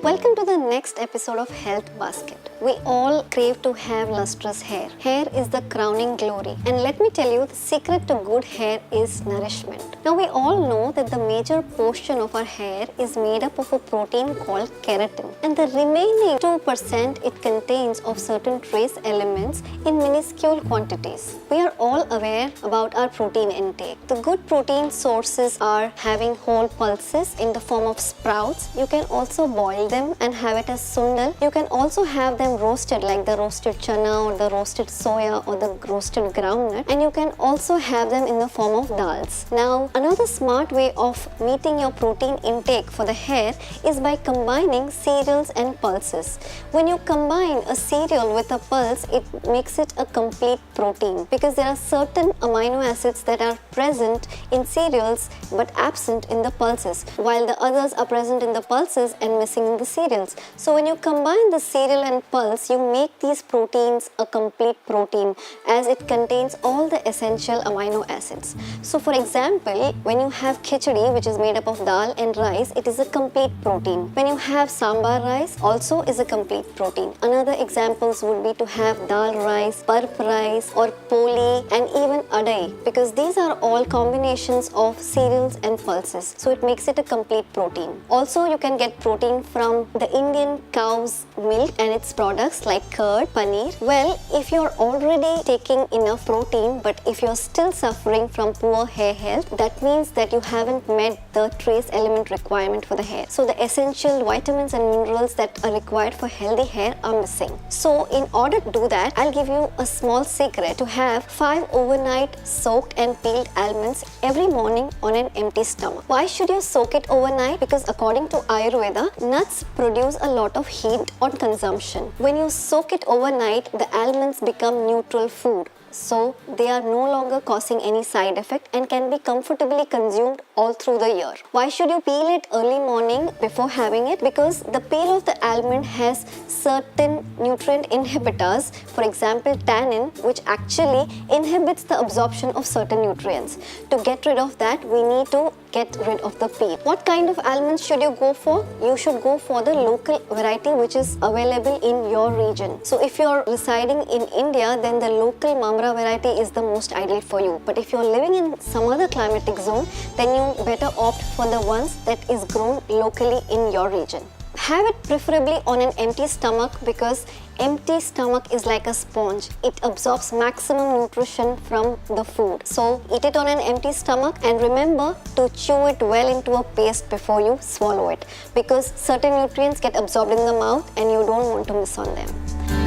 Welcome to the next episode of Health Basket. We all crave to have lustrous hair. Hair is the crowning glory. And let me tell you, the secret to good hair is nourishment. Now we all know that the major portion of our hair is made up of a protein called keratin. And the remaining 2% it contains of certain trace elements in minuscule quantities. We are all aware about our protein intake. The good protein sources are having whole pulses in the form of sprouts. You can also boil them and have it as sundal. You can also have them roasted like the roasted chana or the roasted soya or the roasted groundnut, and you can also have them in the form of dals. Now another smart way of meeting your protein intake for the hair is by combining cereals and pulses. When you combine a cereal with a pulse, it makes it a complete protein because there are certain amino acids that are present in cereals but absent in the pulses, while the others are present in the pulses and missing in the cereals. So when you combine the cereal and pulse, you make these proteins a complete protein as it contains all the essential amino acids. So for example, when you have khichdi, which is made up of dal and rice, it is a complete protein. When you have sambar rice, also is a complete protein. Another examples would be to have dal rice, parp rice or poli and even adai, because these are all combinations of cereals and pulses. So it makes it a complete protein. Also you can get protein from the Indian cow's milk and its products like curd, paneer. Well, if you're already taking enough protein but if you're still suffering from poor hair health, that means that you haven't met the trace element requirement for the hair. So the essential vitamins and minerals that are required for healthy hair are missing. So in order to do that, I'll give you a small secret to have 5 overnight soaked and peeled almonds every morning on an empty stomach. Why should you soak it overnight? Because according to Ayurveda, nuts produce a lot of heat on consumption. When you soak it overnight, the almonds become neutral food. So they are no longer causing any side effect and can be comfortably consumed all through the year. Why should you peel it early morning before having it? Because the peel of the almond has certain nutrient inhibitors, for example tannin, which actually inhibits the absorption of certain nutrients. To get rid of that, we need to get rid of the peel. What kind of almonds should you go for? You should go for the local variety which is available in your region. So if you're residing in India, then the local Mamra variety is the most ideal for you. But if you're living in some other climatic zone, then you better opt for the ones that is grown locally in your region. Have it preferably on an empty stomach because empty stomach is like a sponge. It absorbs maximum nutrition from the food. So eat it on an empty stomach and remember to chew it well into a paste before you swallow it, because certain nutrients get absorbed in the mouth and you don't want to miss on them.